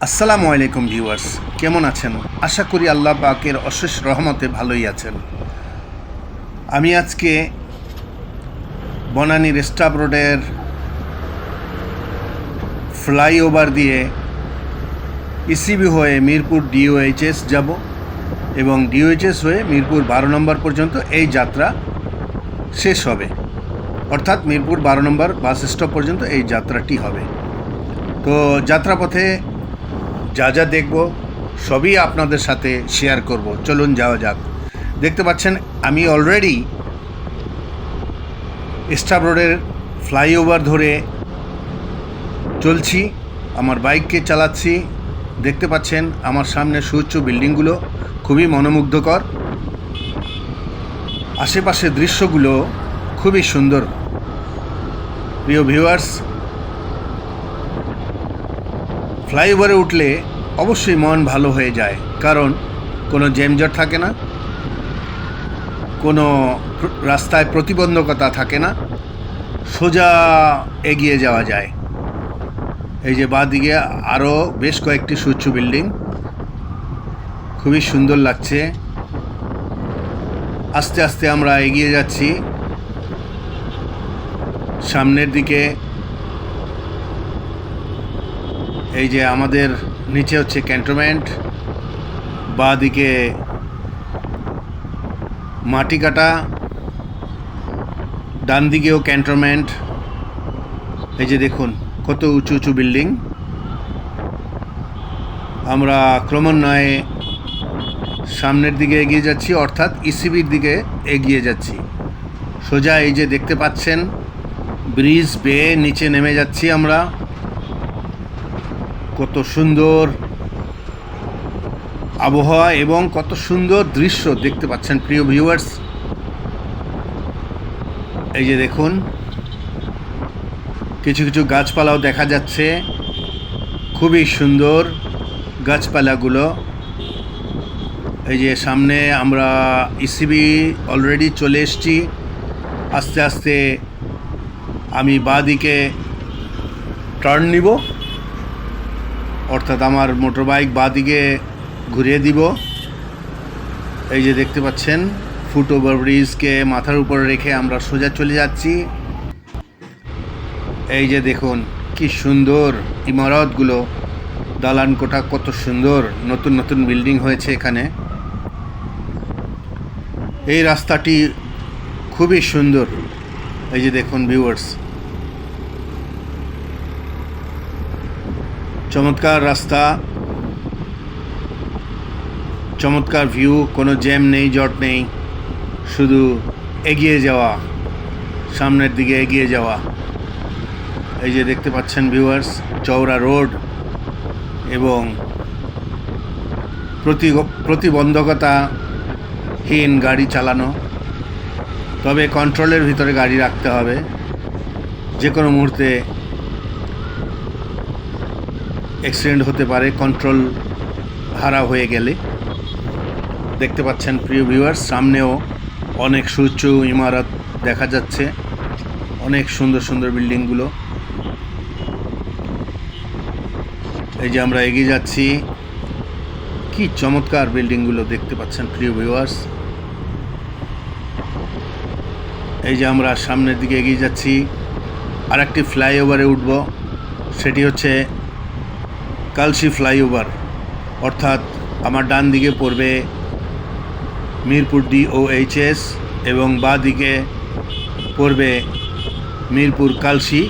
আসসালামু আলাইকুম ভিউয়ার্স, কেমন আছেন? আশা করি আল্লাহ পাকের অশেষ রহমতে ভালোই আছেন। আমি আজকে বনানীর স্টাফ রোডের ফ্লাইওভার দিয়ে ইসিবি হয়ে মিরপুর ডিওএইচএস যাব এবং ডিওএইচএস হয়ে মিরপুর 12 নম্বর পর্যন্ত এই যাত্রা শেষ হবে, অর্থাৎ মিরপুর 12 নম্বর বাস স্টপ পর্যন্ত এই যাত্রাটি হবে। তো যাত্রাপথে যা যা দেখব সবই আপনাদের সাথে শেয়ার করব। চলুন যাওয়া যাক। দেখতে পাচ্ছেন আমি অলরেডি স্টাফ রোডের ফ্লাইওভার ধরে চলছি, আমার বাইককে চালাচ্ছি। দেখতে পাচ্ছেন আমার সামনে সুউচ্চ বিল্ডিংগুলো খুবই মনোমুগ্ধকর, আশেপাশের দৃশ্যগুলো খুবই সুন্দর। প্রিয় ভিউয়ার্স, ফ্লাইওভারে উঠলে অবশ্যই মন ভালো হয়ে যায়, কারণ কোনো জ্যামজট থাকে না, কোনো রাস্তায় প্রতিবন্ধকতা থাকে না, সোজা এগিয়ে যাওয়া যায়। এই যে বাঁদিকে আরও বেশ কয়েকটি সুউচ্চ বিল্ডিং, খুবই সুন্দর লাগছে। আস্তে আস্তে আমরা এগিয়ে যাচ্ছি সামনের দিকে। এই যে আমাদের নিচে হচ্ছে ক্যান্টনমেন্ট, বাঁদিকে মাটি কাটা, ডান দিকেও ক্যান্টনমেন্ট। এই যে দেখুন কত উঁচু উঁচু বিল্ডিং। আমরা ক্রমান্বয়ে সামনের দিকে এগিয়ে যাচ্ছি, অর্থাৎ ইসিবির দিকে এগিয়ে যাচ্ছি সোজা। এই যে দেখতে পাচ্ছেন ব্রিজ বেয়ে নিচে নেমে যাচ্ছি আমরা। কত সুন্দর আবহাওয়া এবং কত সুন্দর দৃশ্য দেখতে পাচ্ছেন প্রিয় ভিউয়ার্স। এই যে দেখুন কিছু কিছু গাছপালাও দেখা যাচ্ছে, খুবই সুন্দর গাছপালাগুলো। এই যে সামনে আমরা ইসিবি অলরেডি চলে এসেছি। আস্তে আস্তে আমি বাঁ দিকে টার্ন নিব, অর্থাৎ আমার মোটর বাইক বাঁ দিকে ঘুরিয়ে দিব। এই যে দেখতে পাচ্ছেন ফুটওভার ব্রিজকে মাথার উপর রেখে আমরা সোজা চলে যাচ্ছি। এই যে দেখুন কি সুন্দর ইমারতগুলো, দালান কোঠা, কত সুন্দর নতুন নতুন বিল্ডিং হয়েছে এখানে। এই রাস্তাটি খুবই সুন্দর। এই যে দেখুন ভিউয়ার্স, চমৎকার রাস্তা, চমৎকার ভিউ, কোনো জ্যাম নেই, জট নেই, শুধু এগিয়ে যাওয়া, সামনের দিকে এগিয়ে যাওয়া। এই যে দেখতে পাচ্ছেন ভিউয়ার্স, চওড়া রোড এবং প্রতিবন্ধকতাহীন গাড়ি চালানো। তবে কন্ট্রোলের ভিতরে গাড়ি রাখতে হবে, যে কোনো মুহূর্তে অ্যাক্সিডেন্ট হতে পারে কন্ট্রোল হারা হয়ে গেলে। দেখতে পাচ্ছেন প্রিয় ভিউয়ার্স, সামনেও অনেক সুউচ্চ ইমারত দেখা যাচ্ছে, অনেক সুন্দর সুন্দর বিল্ডিংগুলো। এই যে আমরা এগিয়ে যাচ্ছি, কি চমৎকার বিল্ডিংগুলো দেখতে পাচ্ছেন প্রিয় ভিউয়ার্স। এই যে আমরা সামনের দিকে এগিয়ে যাচ্ছি, আর একটি ফ্লাইওভারে উঠব, সেটি হচ্ছে কালশি ফ্লাইওভার, অর্থাৎ আমার ডান দিকে পড়বে মিরপুর ডিওএইচএস এবং বাঁ দিকে পড়বে মিরপুর কালশি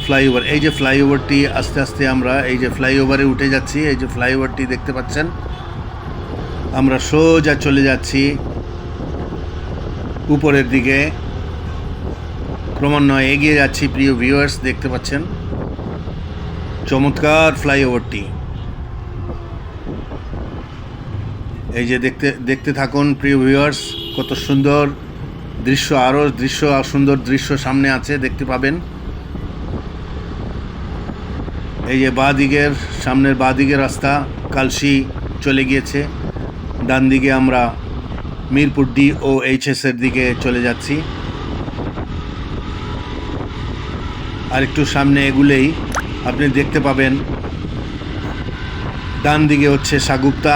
ফ্লাইওভার। এই যে ফ্লাইওভারটি আস্তে আস্তে আমরা এই যে ফ্লাইওভারে উঠে যাচ্ছি। এই যে ফ্লাইওভারটি দেখতে পাচ্ছেন, আমরা সোজা চলে যাচ্ছি উপরের দিকে, ক্রমান্বয়ে এগিয়ে যাচ্ছি প্রিয় ভিউয়ার্স। দেখতে পাচ্ছেন চমৎকার ফ্লাইওভারটি। এই যে দেখতে থাকুন প্রিয় ভিউয়ার্স, কত সুন্দর দৃশ্য, আরও সুন্দর দৃশ্য সামনে আছে, দেখতে পাবেন। এই যে সামনের বাঁ দিকের রাস্তা কালশি চলে গিয়েছে, ডান দিকে আমরা মিরপুর ডিওএইচএস এর দিকে চলে যাচ্ছি। আর একটু সামনে এগুলেই আপনি দেখতে পাবেন ডান দিকে হচ্ছে সাগুপ্তা,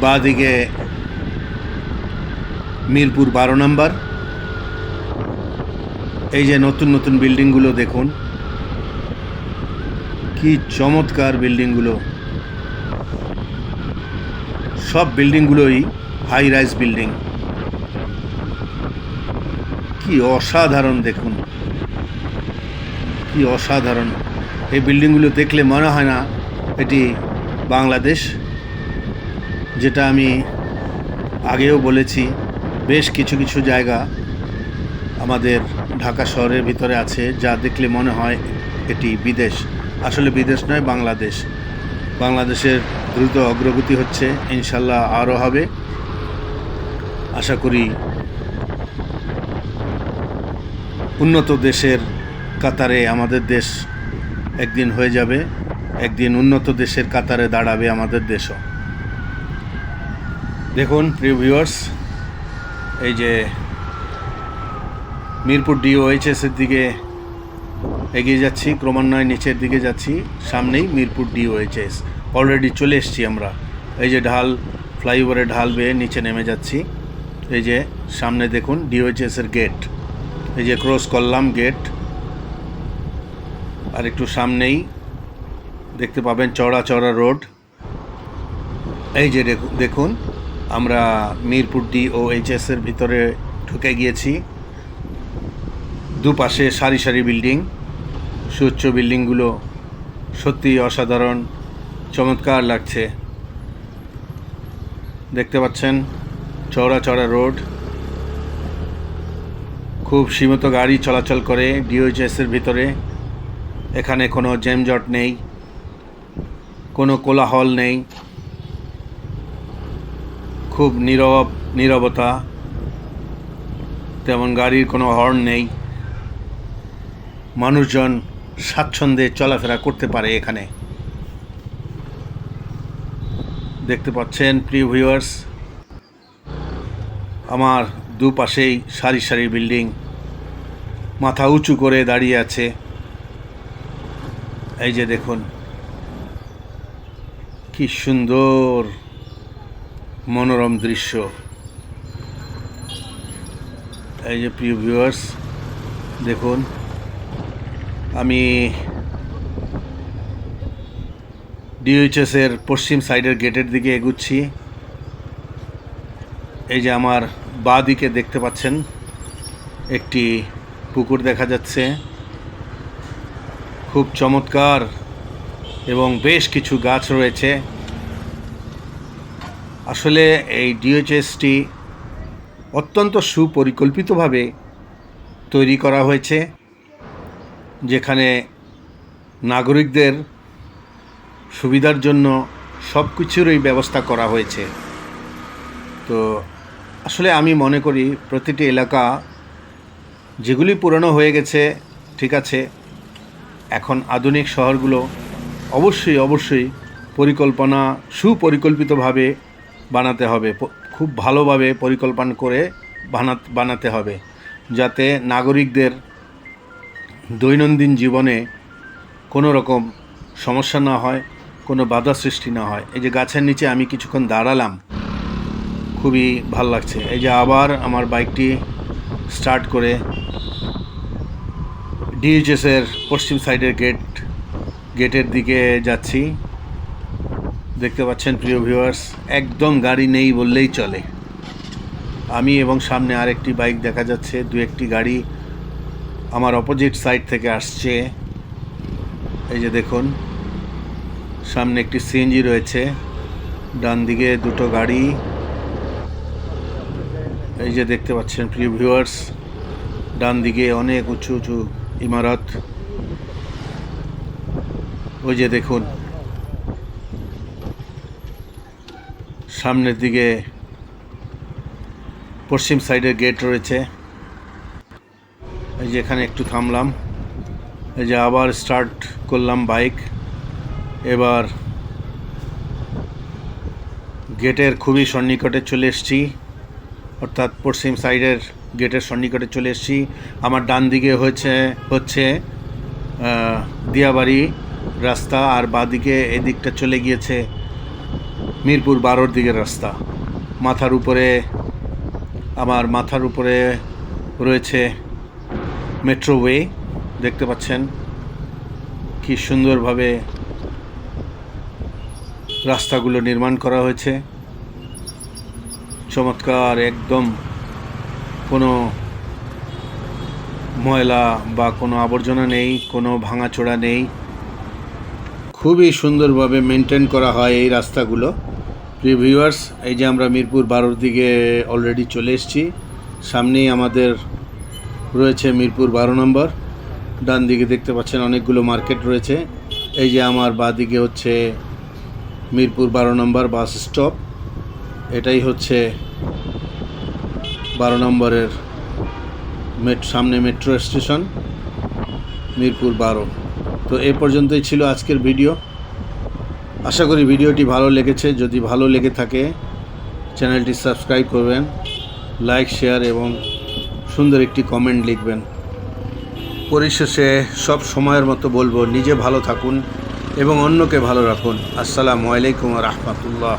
বাঁ দিকে মিরপুর 12 নম্বর। এই যে নতুন নতুন বিল্ডিংগুলো দেখুন, কি চমৎকার বিল্ডিংগুলো। সব বিল্ডিংগুলোই হাই রাইজ বিল্ডিং, কি অসাধারণ দেখুন, কি অসাধারণ। এই বিল্ডিংগুলো দেখলে মনে হয় না এটি বাংলাদেশ। যেটা আমি আগেও বলেছি, বেশ কিছু কিছু জায়গা আমাদের ঢাকা শহরের ভিতরে আছে যা দেখলে মনে হয় এটি বিদেশ। আসলে বিদেশ নয়, বাংলাদেশ। বাংলাদেশের দ্রুত অগ্রগতি হচ্ছে, ইনশাল্লাহ আরও হবে। আশা করি উন্নত দেশের কাতারে আমাদের দেশ একদিন হয়ে যাবে, একদিন উন্নত দেশের কাতারে দাঁড়াবে আমাদের দেশও। দেখুন প্রিয় ভিউয়ার্স, এই যে মিরপুর ডিওএইচএসের দিকে এগিয়ে যাচ্ছি, ক্রমান্বয়ে নিচের দিকে যাচ্ছি। সামনেই মিরপুর ডিওএইচএস, অলরেডি চলে এসেছি আমরা। এই যে ঢাল, ফ্লাইওভারের ঢাল বেয়ে নিচে নেমে যাচ্ছি। এই যে সামনে দেখুন ডিওএইচএসের গেট, এই যে ক্রস করলাম গেট। আর একটু সামনেই দেখতে পাবেন চওড়া চওড়া রোড। এই যে দেখুন আমরা মিরপুর ডিওএইচএসের ভিতরে ঢুকে গিয়েছি। দুপাশে সারি সারি বিল্ডিং, সুউচ্চ বিল্ডিংগুলো সত্যি অসাধারণ, চমৎকার লাগছে। দেখতে পাচ্ছেন চওড়া চওড়া রোড, খুব সীমিত গাড়ি চলাচল করে ডিওএইচএসের ভিতরে। এখানে কোনো জ্যামজট নেই, কোনো কোলাহল নেই, খুব নীরবতা, তেমন গাড়ির কোনো হর্ন নেই। মানুষজন স্বাচ্ছন্দ্যে চলাফেরা করতে পারে এখানে। দেখতে পাচ্ছেন প্রিয় ভিউয়ার্স, আমার দুপাশেই সারি সারি বিল্ডিং মাথা উঁচু করে দাঁড়িয়ে আছে। এই যে দেখুন কি সুন্দর মনোরম দৃশ্য। এই যে প্রিয় ভিউয়ার্স দেখুন, আমি ডিওএইচএসের পশ্চিম সাইডের গেটের দিকে এগুচ্ছি। এই যে আমার বাঁ দিকে দেখতে পাচ্ছেন একটি পুকুর দেখা যাচ্ছে, খুব চমৎকার, এবং বেশ কিছু গাছ রয়েছে। আসলে এই ডিওএইচএসটি অত্যন্ত সুপরিকল্পিতভাবে তৈরি করা হয়েছে, যেখানে নাগরিকদের সুবিধার জন্য সব কিছুরই ব্যবস্থা করা হয়েছে। তো আসলে আমি মনে করি প্রতিটি এলাকা যেগুলি পুরনো হয়ে গেছে ঠিক আছে, এখন আধুনিক শহরগুলো অবশ্যই সুপরিকল্পিতভাবে বানাতে হবে, খুব ভালোভাবে পরিকল্পনা করে বানাতে হবে, যাতে নাগরিকদের দৈনন্দিন জীবনে কোনো রকম সমস্যা না হয়, কোনো বাধা সৃষ্টি না হয়। এই যে গাছের নিচে আমি কিছুক্ষণ দাঁড়ালাম, খুবই ভালো লাগছে। এই যে আবার আমার বাইকটি স্টার্ট করে ডিওএইচএসের পশ্চিম সাইডের গেটের দিকে যাচ্ছি। দেখতে পাচ্ছেন প্রিয় ভিউয়ার্স, একদম গাড়ি নেই বললেই চলে। আমি এবং সামনে আরেকটি বাইক দেখা যাচ্ছে, দু একটি গাড়ি আমার অপোজিট সাইড থেকে আসছে। এই যে দেখুন সামনে একটি সিএনজি রয়েছে, ডান দিকে দুটো গাড়ি। এই যে দেখতে পাচ্ছেন প্রিয় ভিউয়ার্স, ডান দিকে অনেক উঁচু উঁচু ইমারত। ওই যে দেখুন সামনের দিকে পশ্চিম সাইডের গেট রয়েছে। এই যে এখানে একটু থামলাম, এই যে আবার স্টার্ট করলাম বাইক। এবার গেটের খুবই সন্নিকটে চলে এসেছি, অর্থাৎ পশ্চিম সাইডের গেটের সন্নিকটে চলে এসেছি। আমার ডান দিকে হচ্ছে দিয়াবাড়ি রাস্তা, আর বাঁদিকে এদিকটা চলে গিয়েছে মিরপুর 12-র দিকের রাস্তা। আমার মাথার উপরে রয়েছে মেট্রোওয়ে, দেখতে পাচ্ছেন কি সুন্দরভাবে রাস্তাগুলো নির্মাণ করা হয়েছে। চমৎকার, একদম কোনো ময়লা বা কোনো আবর্জনা নেই, কোনো ভাঙাচোরা নেই, খুবই সুন্দরভাবে মেনটেন করা হয় এই রাস্তাগুলো। প্রিয় ভিউয়ার্স, এই যে আমরা মিরপুর 12-র দিকে অলরেডি চলে এসেছি। সামনেই আমাদের রয়েছে মিরপুর 12 নম্বর। ডান দিকে দেখতে পাচ্ছেন অনেকগুলো মার্কেট রয়েছে। এই যে আমার বাঁ দিকে হচ্ছে মিরপুর 12 নম্বর বাস স্টপ। এটাই হচ্ছে 12 নম্বরের সামনে মেট্রো স্টেশন মিরপুর 12। তো এ পর্যন্তই ছিল আজকের ভিডিও। আশা করি ভিডিওটি ভালো লেগেছে। যদি ভালো লেগে থাকে চ্যানেলটি সাবস্ক্রাইব করবেন, লাইক, শেয়ার এবং সুন্দর একটি কমেন্ট লিখবেন। পরিশেষে সব সময়ের মতো বলবো, নিজে ভালো থাকুন এবং অন্যকে ভালো রাখুন। আসসালামু আলাইকুম ওয়া রাহমাতুল্লাহ।